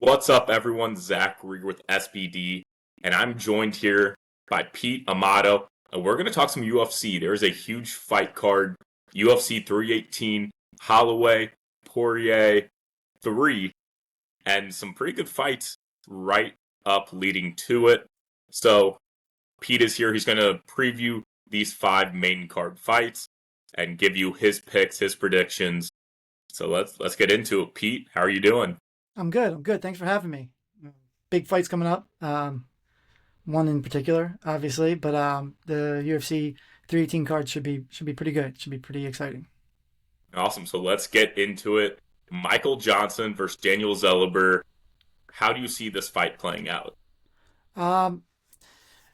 What's up, everyone? Zach Reger with SBD, and I'm joined here by Pete Amato, and we're going to talk some UFC. There's a huge fight card, UFC 318, Holloway, Poirier 3, and some pretty good fights right up leading to it. So, Pete is here. He's going to preview these five main card fights and give you his picks, his predictions. So let's get into it. Pete, how are you doing? I'm good. I'm good. Thanks for having me. Big fights coming up. One in particular, obviously, but the UFC 318 card should be pretty good. Should be pretty exciting. Awesome. So let's get into it. Michael Johnson versus Daniel Zellweger. How do you see this fight playing out? Um,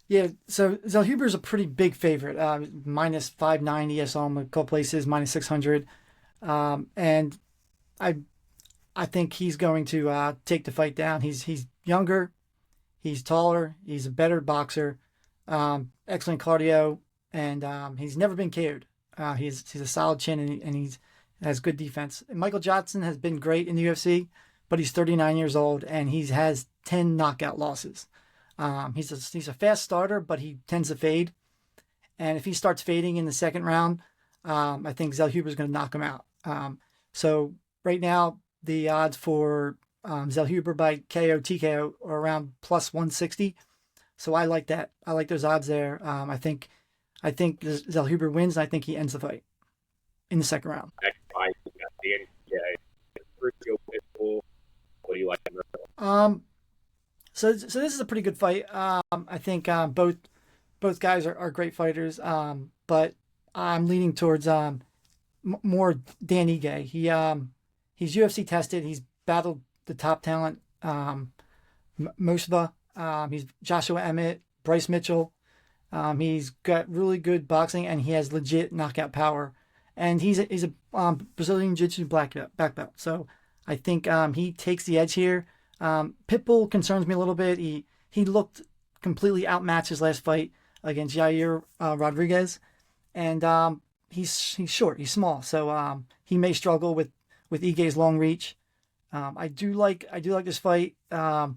yeah. So Zellhuber is a pretty big favorite. Minus 590. I saw him a couple places minus 600. And I I think he's going to take the fight down. He's younger. He's taller. He's a better boxer. Excellent cardio, and he's never been KO'd. He's a solid chin, and he's has good defense. And Michael Johnson has been great in the UFC, but he's 39 years old, and he has 10 knockout losses. He's a fast starter, but he tends to fade. And if he starts fading in the second round, I think Zellhuber going to knock him out. So right now, the odds for Zellhuber by KO TKO are around plus 160. So I like that. I like those odds there. I think Zellhuber wins, and I think he ends the fight in the second round. Next fight, we got Danny J. Sergio Pitbull. What do you like? Um, so this is a pretty good fight. I think both guys are great fighters. But I'm leaning towards more Dan Ige. He's UFC tested. He's battled the top talent. Mosba. He's Joshua Emmett, Bryce Mitchell. He's got really good boxing, and he has legit knockout power. And he's a Brazilian Jiu-Jitsu black belt. So I think he takes the edge here. Pitbull concerns me a little bit. He looked completely outmatched his last fight against Yair Rodriguez, and he's short, he's small, so he may struggle with Ige's long reach. I do like this fight. I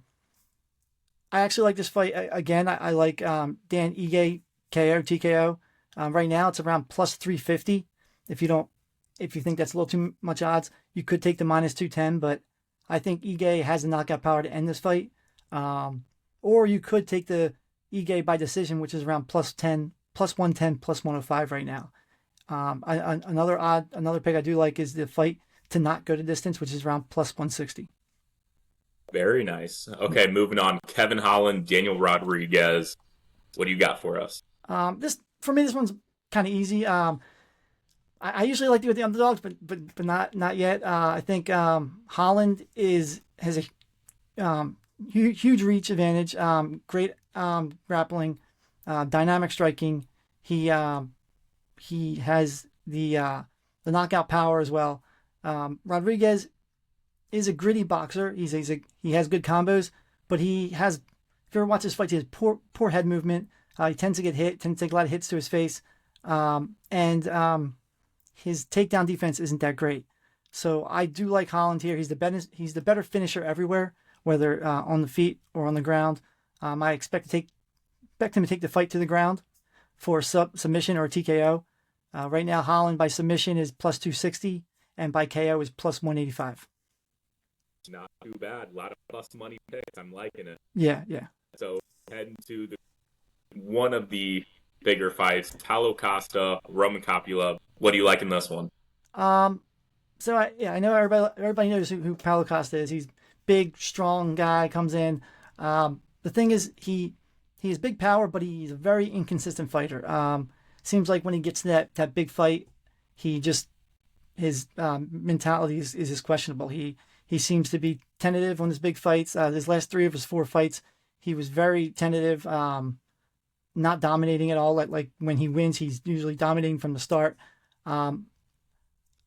actually like this fight again. I like Dan Ige KO TKO. Right now it's around plus 350. If you think that's a little too much odds, you could take the minus 210, but I think Ige has the knockout power to end this fight. Or you could take the Ige by decision, which is around plus 10, plus 110, plus 105 right now. Another pick I do like is the fight to not go to distance, which is around plus 160. Very nice. Okay, moving on. Kevin Holland, Daniel Rodriguez. What do you got for us? This for me, this one's kind of easy. I usually like to go with the underdogs, but not yet. I think Holland has a huge reach advantage, great grappling, dynamic striking. He has the knockout power as well. Rodriguez is a gritty boxer. He has good combos, but if you ever watch his fights, he has poor head movement. He tends to get hit, tends to take a lot of hits to his face, and his takedown defense isn't that great. So I do like Holland here. He's the better finisher everywhere, whether on the feet or on the ground. I expect him to take the fight to the ground for submission or TKO. Right now, Holland by submission is plus 260, and by KO is plus 185. Not too bad. A lot of plus money picks. I'm liking it. Yeah, yeah. So heading to one of the bigger fights, Paulo Costa, Roman Coppola. What do you like in this one? Um, I know everybody knows who Paulo Costa is. He's big, strong guy, comes in. The thing is, he has big power, but he's a very inconsistent fighter. Seems like when he gets to that big fight, his mentality is questionable. He seems to be tentative on his big fights. His last three of his four fights, he was very tentative, not dominating at all. Like when he wins, he's usually dominating from the start. Um,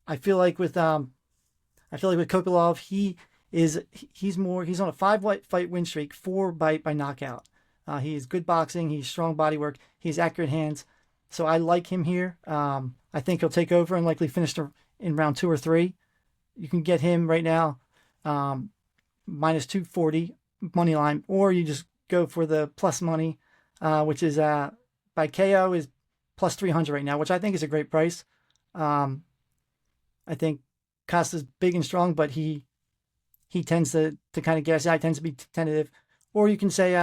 I feel like with Kopilov, he's on a fight win streak, four by knockout. He has good boxing. He's strong body work. He has accurate hands. So I like him here. I think he'll take over and likely finish in round two or three. You can get him right now, minus 240 money line, or you just go for the plus money, which is by KO is plus 300 right now, which I think is a great price. I think Costa's big and strong, but he tends to kind of guess. I tends to be tentative. Or you can say,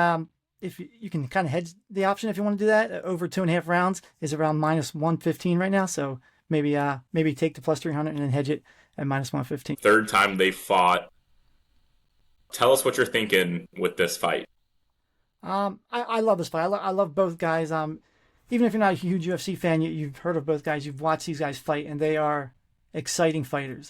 if you can kind of hedge the option if you want to do that. Over 2.5 rounds is around minus 115 right now. So maybe take the plus 300 and then hedge it at minus 115. Third time they fought. Tell us what you're thinking with this fight. I love this fight. I love both guys. Even if you're not a huge UFC fan, you've heard of both guys. You've watched these guys fight, and they are exciting fighters.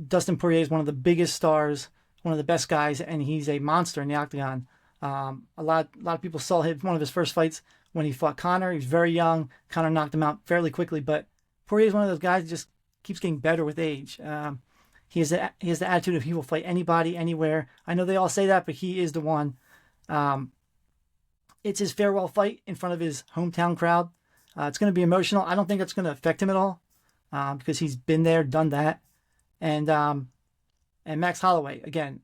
Dustin Poirier is one of the biggest stars, one of the best guys, and he's a monster in the octagon. A lot of people saw one of his first fights when he fought Conor. He was very young. Conor knocked him out fairly quickly, but Poirier is one of those guys that just keeps getting better with age. He has the attitude of he will fight anybody, anywhere. I know they all say that, but he is the one. It's his farewell fight in front of his hometown crowd. It's going to be emotional. I don't think it's going to affect him at all because he's been there, done that. And Max Holloway, again,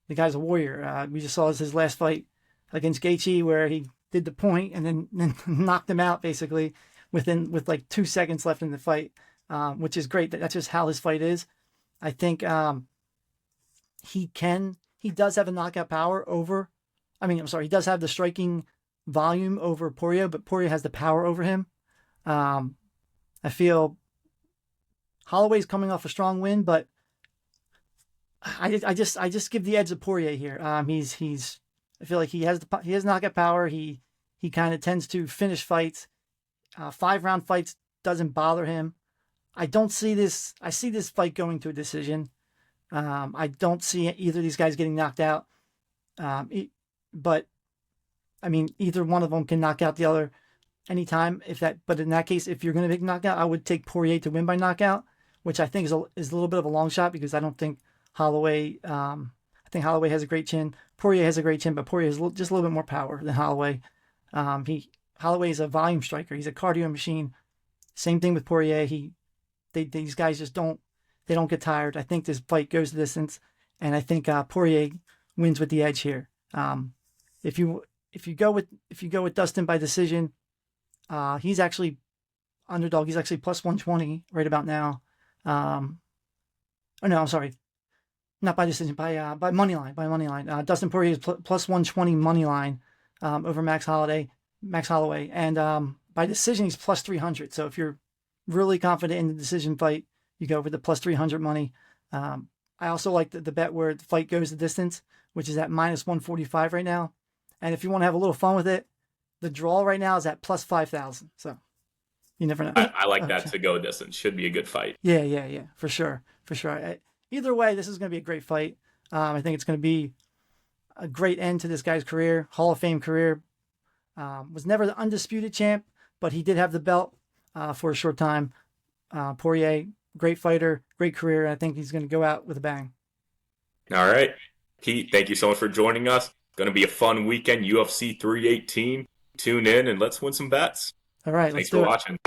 the guy's a warrior. We just saw his last fight against Gaethje where he did the point and then knocked him out basically with like 2 seconds left in the fight, which is great. That's just how his fight is. I think he does have a knockout power over. He does have the striking volume over Poirier, but Poirier has the power over him. I feel Holloway's coming off a strong win, but I just give the edge to Poirier here. I feel like he has knockout power. He kind of tends to finish fights. 5-round fights doesn't bother him. I see this fight going to a decision. I don't see either of these guys getting knocked out. But either one of them can knock out the other anytime. But in that case, if you're going to make knockout, I would take Poirier to win by knockout, which I think is a little bit of a long shot because I don't think Holloway. I think Holloway has a great chin. Poirier has a great chin, but Poirier has just a little bit more power than Holloway. Holloway is a volume striker. He's a cardio machine. Same thing with Poirier. These guys just don't get tired. I think this fight goes the distance, and I think Poirier wins with the edge here. If you go with Dustin by decision, he's actually underdog. He's actually plus 120 right about now. I'm sorry, not by decision, by money line. Dustin Poirier is plus 120 money line over Max Holloway, and by decision he's plus 300. So if you're really confident in the decision fight, you go with the plus 300 money. I also like the bet where the fight goes the distance, which is at minus 145 right now. And if you want to have a little fun with it, the draw right now is at plus 5,000. So you never know. I like that to go distance. Should be a good fight. Yeah, for sure. Either way, this is going to be a great fight. I think it's going to be a great end to this guy's career, Hall of Fame career. Was never the undisputed champ, but he did have the belt for a short time. Poirier, great fighter, great career. I think he's going to go out with a bang. All right. Pete, thank you so much for joining us. Going to be a fun weekend, UFC 318. Tune in and let's win some bets. All right, Thanks for watching.